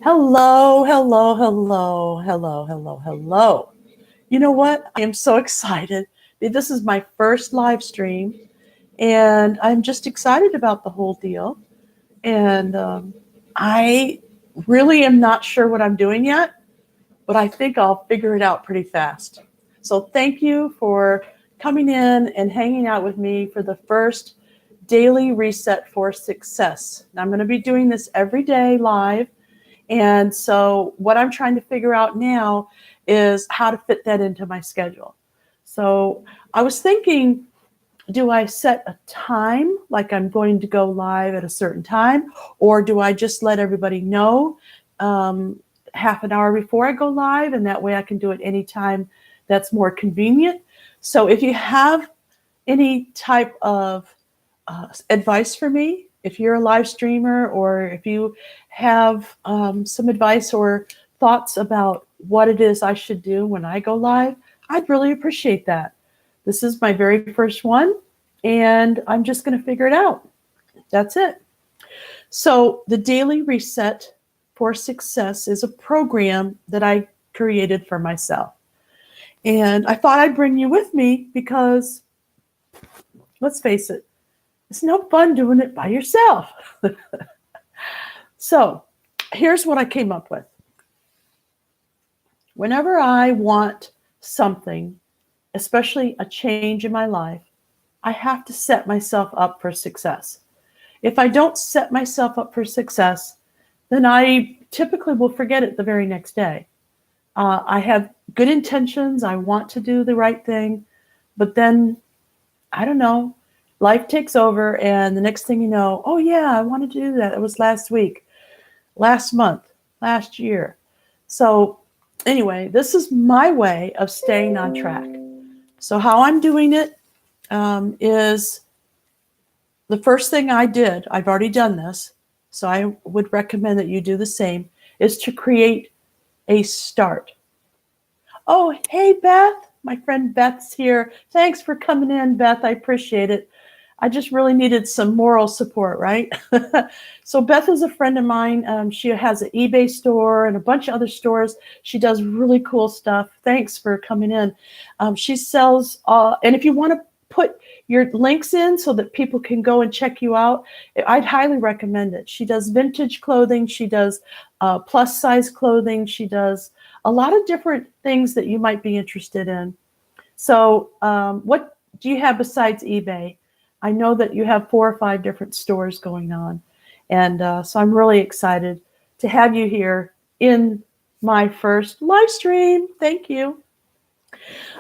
Hello, hello, hello, hello, hello, hello. You know what? I am so excited. This is my first live stream, and I'm just excited about the whole deal. And I really am not sure what I'm doing yet, but I think I'll figure it out pretty fast. So thank you for coming in and hanging out with me for the first daily reset for success. Now, I'm going to be doing this every day live. And so what I'm trying to figure out now is how to fit that into my schedule. So I was thinking, do I set a time, like I'm going to go live at a certain time, or do I just let everybody know half an hour before I go live, and that way I can do it anytime that's more convenient? So if you have any type of advice for me, if you're a live streamer, or if you have some advice or thoughts about what it is I should do when I go live, I'd really appreciate that. This is my very first one, and I'm just going to figure it out. That's it. So the Daily Reset for Success is a program that I created for myself. And I thought I'd bring you with me because, let's face it, it's no fun doing it by yourself. So here's what I came up with. Whenever I want something, especially a change in my life, I have to set myself up for success. If I don't set myself up for success, then I typically will forget it the very next day. I have good intentions. I want to do the right thing, but then, I don't know, life takes over, and the next thing you know, oh yeah, I wanted to do that. It was last week, last month, last year. So anyway, this is my way of staying on track. So how I'm doing it is the first thing I did, I've already done this, so I would recommend that you do the same, is to create a start. Oh, hey, Beth. My friend Beth's here. Thanks for coming in, Beth. I appreciate it. I just really needed some moral support, right? So Beth is a friend of mine. She has an eBay store and a bunch of other stores. She does really cool stuff. Thanks for coming in. She sells, and if you want to put your links in so that people can go and check you out, I'd highly recommend it. She does vintage clothing. She does plus size clothing. She does a lot of different things that you might be interested in. So what do you have besides eBay? I know that you have 4 or 5 different stores going on. And so I'm really excited to have you here in my first live stream. Thank you.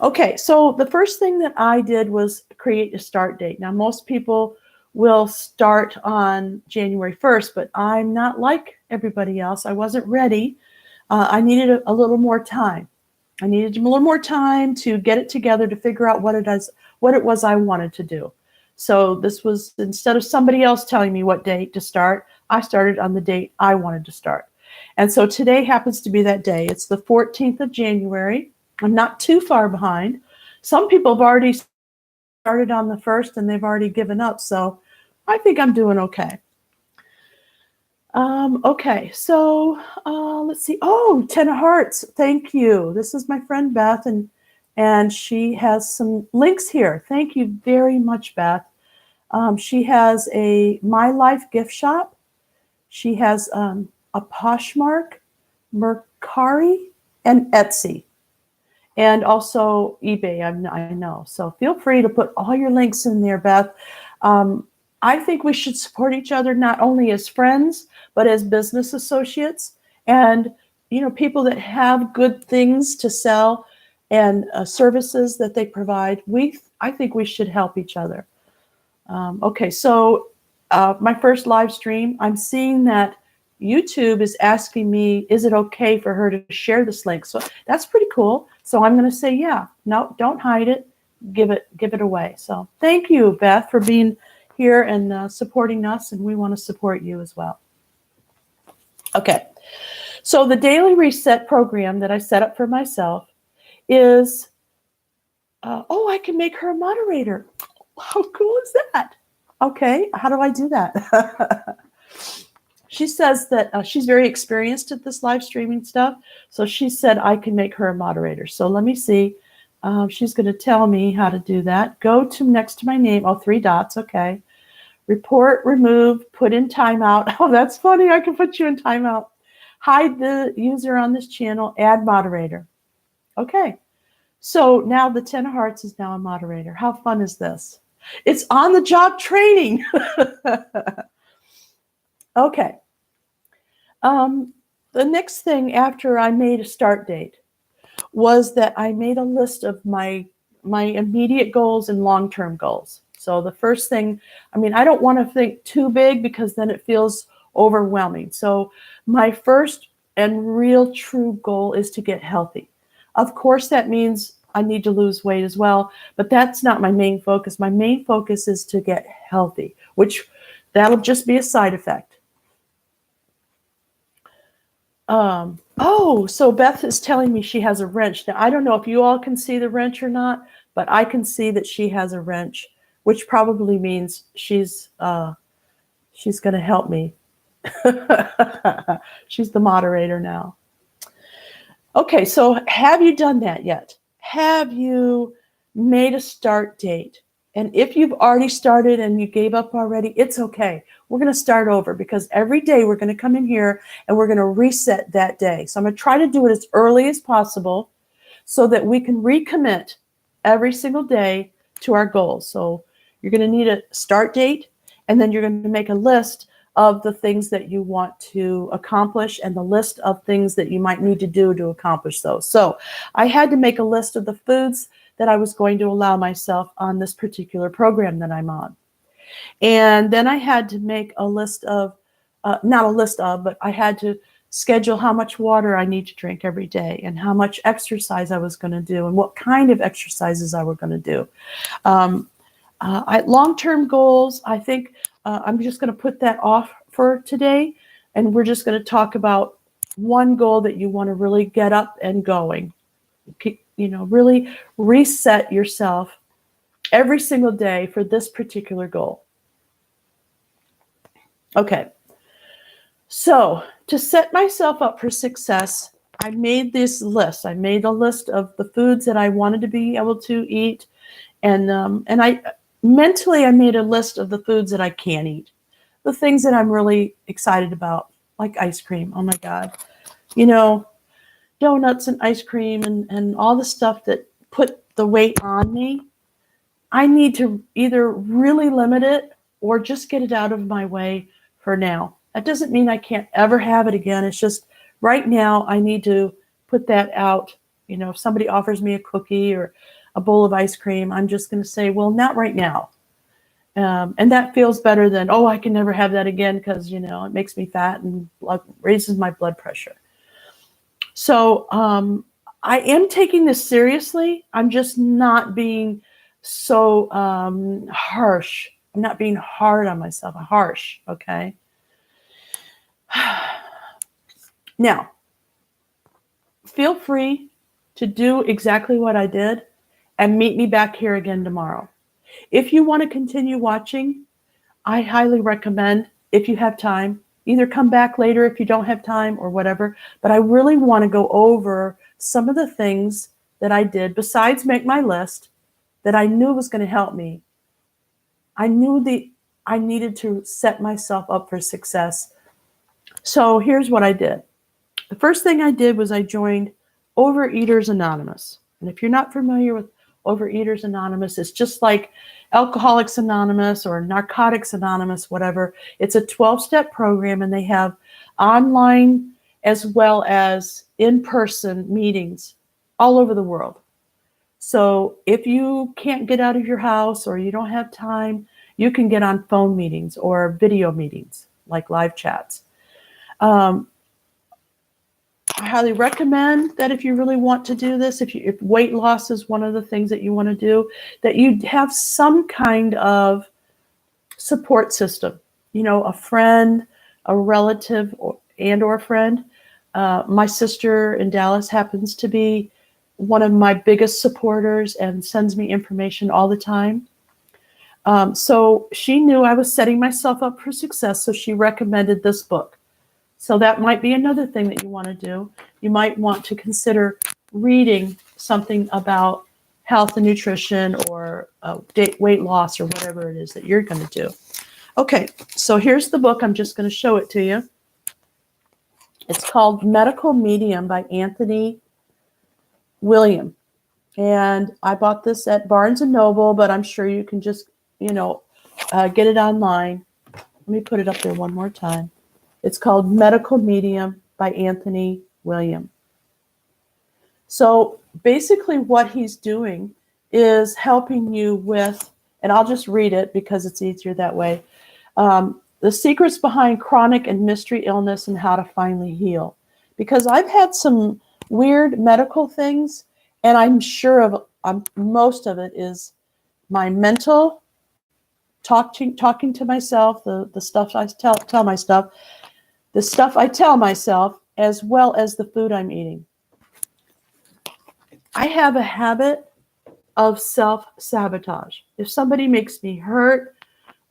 Okay, so the first thing that I did was create a start date. Now, most people will start on January 1st, but I'm not like everybody else. I wasn't ready. I needed a little more time. I needed a little more time to get it together, to figure out what it was I wanted to do. So this was, instead of somebody else telling me what date to start, I started on the date I wanted to start. And so today happens to be that day. It's the 14th of January. I'm not too far behind. Some people have already started on the 1st and they've already given up. So I think I'm doing okay. Okay, so let's see. Oh, 10 of Hearts. Thank you. This is my friend Beth, and she has some links here. Thank you very much, Beth. She has a My Life gift shop. She has a Poshmark, Mercari, and Etsy, and also eBay, I know. So feel free to put all your links in there, Beth. I think we should support each other, not only as friends, but as business associates, and people that have good things to sell and services that they provide. I think we should help each other. Okay, so my first live stream, I'm seeing that YouTube is asking me, is it okay for her to share this link? So that's pretty cool. So I'm going to say, yeah, no, don't hide it. Give it away. So thank you, Beth, for being here and supporting us, and we want to support you as well. Okay, so the Daily Reset program that I set up for myself is, I can make her a moderator. How cool is that? Okay, how do I do that? She says that she's very experienced at this live streaming stuff. So she said I can make her a moderator. So let me see. She's going to tell me how to do that. Go to next to my name. Oh, 3 dots. Okay. Report, remove, put in timeout. Oh, that's funny. I can put you in timeout. Hide the user on this channel. Add moderator. Okay. So now the 10 of Hearts is now a moderator. How fun is this? It's on the job training. Okay. The next thing after I made a start date was that I made a list of my immediate goals and long-term goals. So the first thing, I mean, I don't want to think too big because then it feels overwhelming. So my first and real true goal is to get healthy. Of course, that means I need to lose weight as well, but that's not my main focus. My main focus is to get healthy, which that'll just be a side effect. Oh, so Beth is telling me she has a wrench. Now, I don't know if you all can see the wrench or not, but I can see that she has a wrench, which probably means she's going to help me. She's the moderator now. Okay, so have you done that yet? Have you made a start date? And if you've already started and you gave up already, it's okay. We're going to start over because every day we're going to come in here and we're going to reset that day. So I'm going to try to do it as early as possible so that we can recommit every single day to our goals. So you're going to need a start date, and then you're going to make a list of the things that you want to accomplish and the list of things that you might need to do to accomplish those. So I had to make a list of the foods that I was going to allow myself on this particular program that I'm on. And then I had to make a list of, not a list of, but I had to schedule how much water I need to drink every day and how much exercise I was going to do and what kind of exercises I were going to do. Long-term goals, I think I'm just going to put that off for today. And we're just going to talk about one goal that you want to really get up and going. You know, really reset yourself every single day for this particular goal. Okay. So to set myself up for success, I made this list. I made a list of the foods that I wanted to be able to eat. And I mentally, I made a list of the foods that I can't eat. The things that I'm really excited about, like ice cream. Oh my God. You know, donuts and ice cream and all the stuff that put the weight on me. I need to either really limit it or just get it out of my way for now. That doesn't mean I can't ever have it again. It's just right now I need to put that out. You know, if somebody offers me a cookie or a bowl of ice cream, I'm just going to say, well, not right now. And that feels better than, oh, I can never have that again because, you know, it makes me fat and raises my blood pressure. So I am taking this seriously. I'm just not being so harsh. I'm not being hard on myself. Harsh, okay? Now, feel free to do exactly what I did and meet me back here again tomorrow. If you want to continue watching, I highly recommend, if you have time, either come back later if you don't have time or whatever, but I really want to go over some of the things that I did besides make my list that I knew was going to help me. I knew I needed to set myself up for success. So here's what I did. The first thing I did was I joined Overeaters Anonymous. And if you're not familiar with Overeaters Anonymous, it's just like Alcoholics Anonymous or Narcotics Anonymous, whatever. It's a 12-step program, and they have online as well as in-person meetings all over the world. So if you can't get out of your house or you don't have time, you can get on phone meetings or video meetings like live chats. I highly recommend that if you really want to do this, if weight loss is one of the things that you want to do, that you have some kind of support system. You know, a friend, a relative, or a friend. My sister in Dallas happens to be one of my biggest supporters and sends me information all the time. So she knew I was setting myself up for success, so she recommended this book. So that might be another thing that you want to do. You might want to consider reading something about health and nutrition or weight loss or whatever it is that you're going to do. Okay, so here's the book. I'm just going to show it to you. It's called Medical Medium by Anthony William. And I bought this at Barnes & Noble, but I'm sure you can just, get it online. Let me put it up there one more time. It's called Medical Medium by Anthony William. So basically what he's doing is helping you with, and I'll just read it because it's easier that way, the secrets behind chronic and mystery illness and how to finally heal. Because I've had some weird medical things, and I'm sure of most of it is my mental, talking to myself, the stuff I tell myself, the stuff I tell myself, as well as the food I'm eating. I have a habit of self-sabotage. If somebody makes me hurt,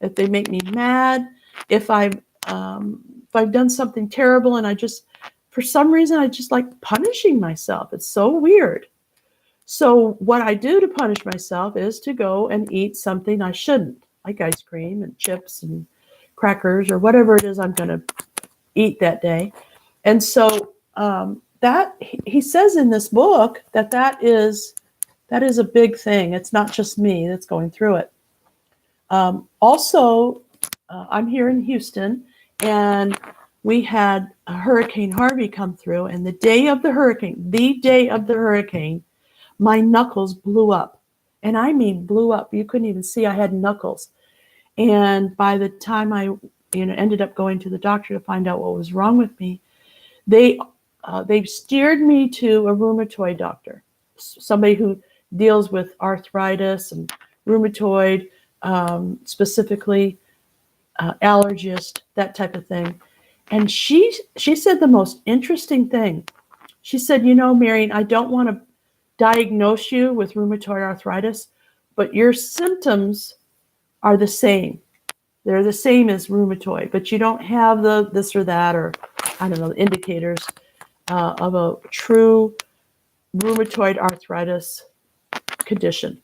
if they make me mad, if I've done something terrible and for some reason, I just like punishing myself. It's so weird. So what I do to punish myself is to go and eat something I shouldn't, like ice cream and chips and crackers or whatever it is I'm going to eat that day. And so that he says in this book that is a big thing. It's not just me that's going through it. Also, I'm here in Houston, and we had Hurricane Harvey come through, and the day of the hurricane, my knuckles blew up. And I mean blew up. You couldn't even see I had knuckles. And by the time I ended up going to the doctor to find out what was wrong with me, they steered me to a rheumatoid doctor, somebody who deals with arthritis and rheumatoid, specifically allergist, that type of thing. And she said the most interesting thing. She said, Marion, I don't want to diagnose you with rheumatoid arthritis, but your symptoms are the same. They're the same as rheumatoid, but you don't have the this or that, or I don't know, the indicators of a true rheumatoid arthritis condition.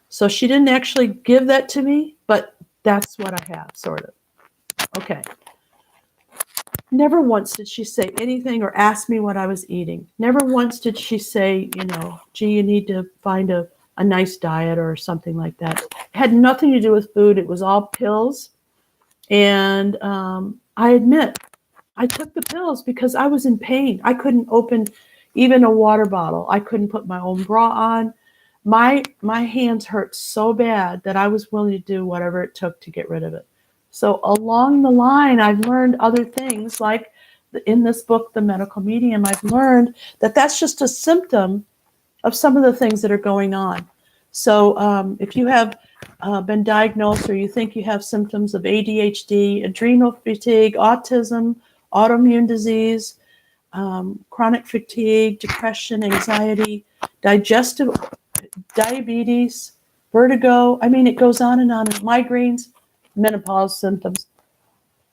So she didn't actually give that to me, but that's what I have, sort of. Okay. Never once did she say anything or ask me what I was eating. Never once did she say, gee, you need to find a nice diet or something like that. It had nothing to do with food. It was all pills. And I admit, I took the pills because I was in pain. I couldn't open even a water bottle. I couldn't put my own bra on. My hands hurt so bad that I was willing to do whatever it took to get rid of it. So along the line, I've learned other things, like in this book, The Medical Medium, I've learned that that's just a symptom of some of the things that are going on. So if you have been diagnosed or you think you have symptoms of ADHD, adrenal fatigue, autism, autoimmune disease, chronic fatigue, depression, anxiety, diabetes, vertigo, I mean, it goes on, migraines, menopause symptoms.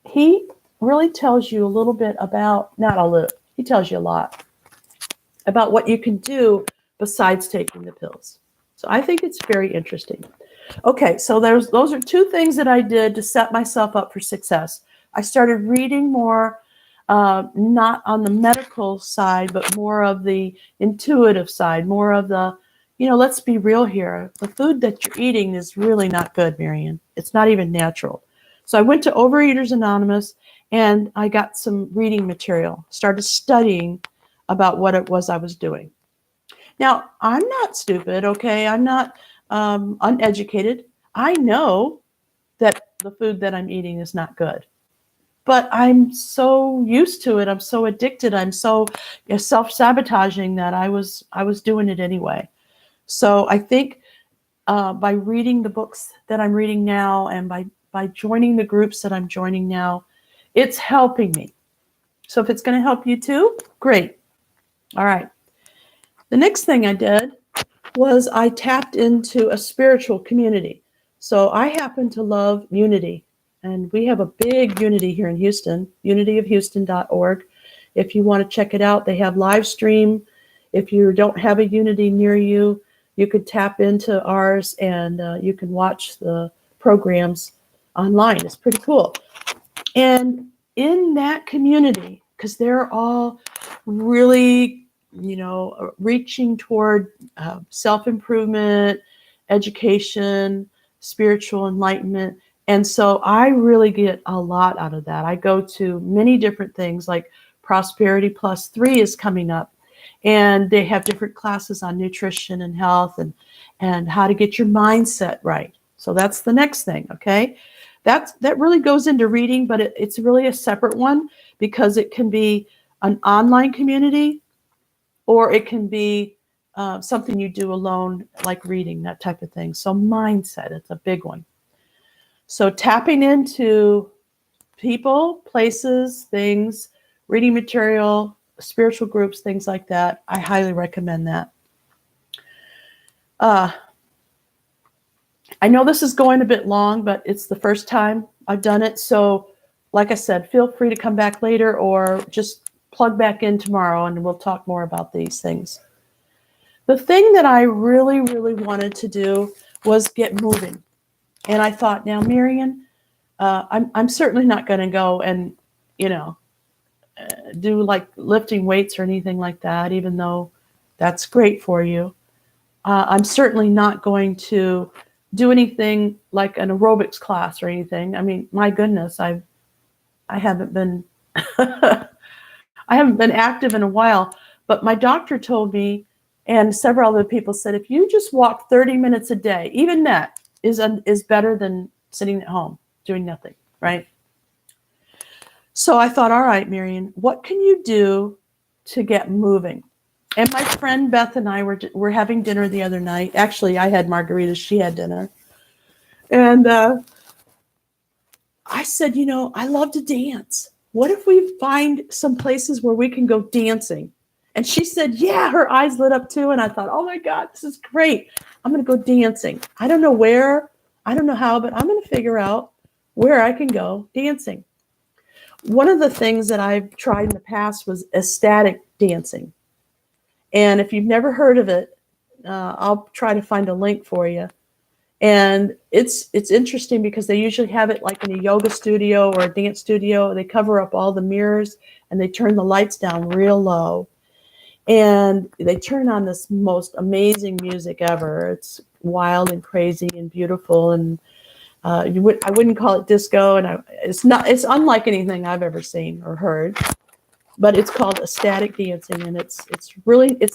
He really tells you a little bit about, not a little, he tells you a lot about what you can do besides taking the pills. So I think it's very interesting. Okay, so those are two things that I did to set myself up for success. I started reading more, not on the medical side, but more of the intuitive side, more of the, let's be real here. The food that you're eating is really not good, Marion. It's not even natural. So I went to Overeaters Anonymous, and I got some reading material, started studying about what it was I was doing. Now, I'm not stupid, okay? I'm not uneducated. I know that the food that I'm eating is not good. But I'm so used to it. I'm so addicted. I'm so self-sabotaging that I was doing it anyway. So I think by reading the books that I'm reading now, and by joining the groups that I'm joining now, it's helping me. So if it's going to help you too, great. All right. The next thing I did was I tapped into a spiritual community. So I happen to love unity, And we have a big unity here in Houston, unityofhouston.org. If you want to check it out, they have LiveStream. If you don't have a unity near you, you could tap into ours and you can watch the programs online. It's pretty cool. And in that community, because they're all really, reaching toward self-improvement, education, spiritual enlightenment. And so I really get a lot out of that. I go to many different things, like Prosperity Plus 3 is coming up. And they have different classes on nutrition and health and how to get your mindset right. So that's the next thing, okay? That really goes into reading, but it's really a separate one because it can be an online community or it can be something you do alone, like reading, that type of thing. So mindset, it's a big one. So tapping into people, places, things, reading material, spiritual groups, things like that. I highly recommend that. I know this is going a bit long, but it's the first time I've done it. So like I said, feel free to come back later or just plug back in tomorrow and we'll talk more about these things. The thing that I really, really wanted to do was get moving. And I thought, now, Marian, I'm certainly not going to go and, do like lifting weights or anything like that, even though that's great for you. I'm certainly not going to do anything like an aerobics class or anything. I mean, my goodness, I haven't been I haven't been active in a while, but my doctor told me, and several other people said, if you just walk 30 minutes a day, even that is better than sitting at home doing nothing, right? So I thought, all right, Marian, what can you do to get moving? And my friend Beth and I were having dinner the other night. Actually, I had margaritas. She had dinner. And I said, I love to dance. What if we find some places where we can go dancing? And she said, yeah, her eyes lit up too. And I thought, oh my God, this is great. I'm going to go dancing. I don't know where, I don't know how, but I'm going to figure out where I can go dancing. One of the things that I've tried in the past was ecstatic dancing. And if you've never heard of it, I'll try to find a link for you. And it's interesting because they usually have it like in a yoga studio or a dance studio. They cover up all the mirrors and they turn the lights down real low. And they turn on this most amazing music ever. It's wild and crazy and beautiful. And I wouldn't call it disco. And it's unlike anything I've ever seen or heard. But it's called ecstatic dancing, and it's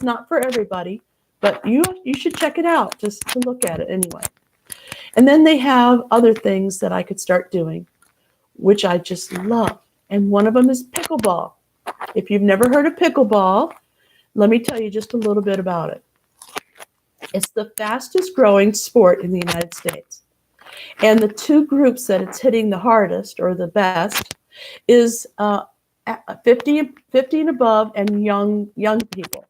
not for everybody, but you should check it out just to look at it anyway. And then they have other things that I could start doing, which I just love. And one of them is pickleball. If you've never heard of pickleball, let me tell you just a little bit about it. It's the fastest growing sport in the United States. And the two groups that it's hitting the hardest or the best is 50 and above and young people.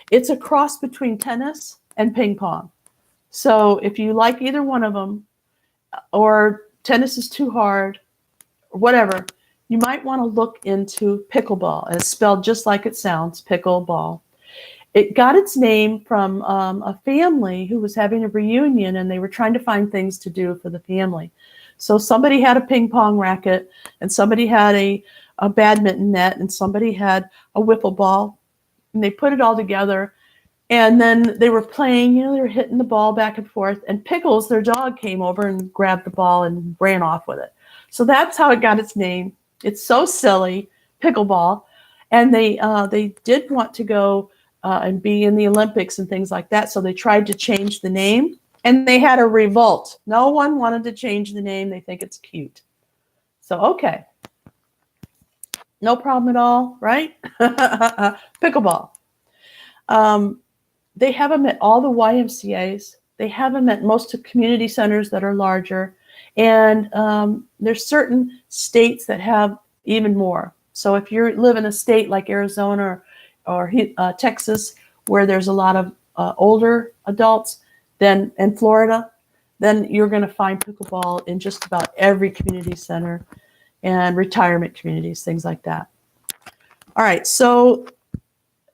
It's a cross between tennis and ping pong. So if you like either one of them, or tennis is too hard, or whatever, you might want to look into pickleball. And it's spelled just like it sounds, pickleball. It got its name from a family who was having a reunion, and they were trying to find things to do for the family. So somebody had a ping pong racket, and somebody had a badminton net, and somebody had a wiffle ball, and they put it all together. And then they were playing, they were hitting the ball back and forth, and Pickles, their dog, came over and grabbed the ball and ran off with it. So that's how it got its name. It's so silly, pickleball. And they did want to go and be in the Olympics and things like that. So they tried to change the name, and they had a revolt. No one wanted to change the name. They think it's cute. So, okay. No problem at all, right? Pickleball. They have them at all the YMCAs. They have them at most of community centers that are larger. And there's certain states that have even more. So if you live in a state like Arizona or Texas, where there's a lot of older adults, then in Florida, then you're going to find pickleball in just about every community center and retirement communities, things like that. All right, so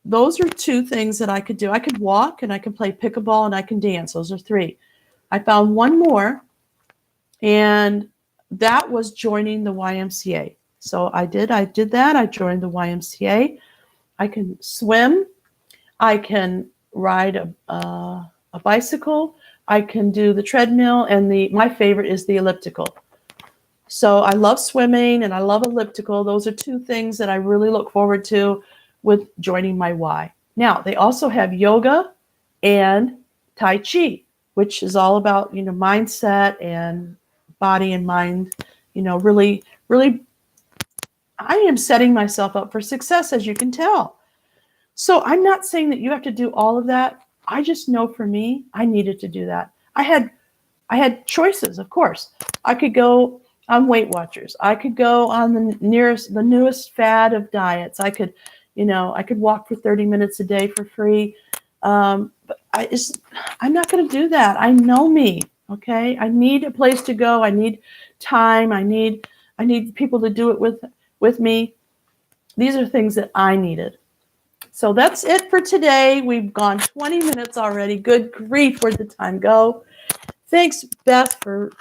those are 2 things that I could do. I could walk, and I can play pickleball, and I can dance. Those are 3. I found one more, and that was joining the YMCA. So I did that. I joined the YMCA. I can swim. I can ride a bicycle. I can do the treadmill, and my favorite is the elliptical. So I love swimming and I love elliptical. Those are 2 things that I really look forward to with joining my Y. Now, they also have yoga and Tai Chi, which is all about, mindset and body and mind, really, really, I am setting myself up for success, as you can tell. So I'm not saying that you have to do all of that. I just know for me, I needed to do that. I had choices, of course. I could go on Weight Watchers. I could go on the newest fad of diets. I could walk for 30 minutes a day for free. But I'm not going to do that. I know me. Okay. I need a place to go. I need time. I need people to do it with me. These are things that I needed. So that's it for today. We've gone 20 minutes already. Good grief, where'd the time go? Thanks, Beth, for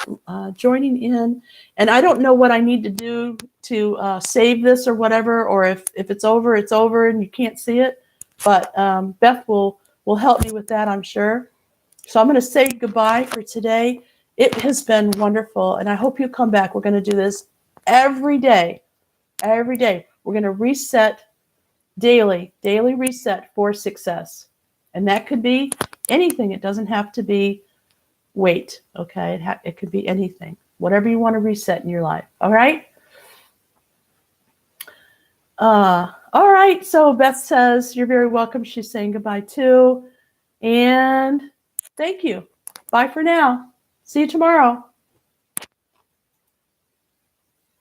joining in. And I don't know what I need to do to save this or whatever, or if it's over and you can't see it. But Beth will help me with that, I'm sure. So I'm going to say goodbye for today. It has been wonderful, and I hope you come back. We're going to do this every day. Every day. We're going to reset daily reset for success. And that could be anything. It doesn't have to be weight, okay? It could be anything. Whatever you want to reset in your life, all right? All right, so Beth says, you're very welcome. She's saying goodbye too. And thank you. Bye for now. See you tomorrow.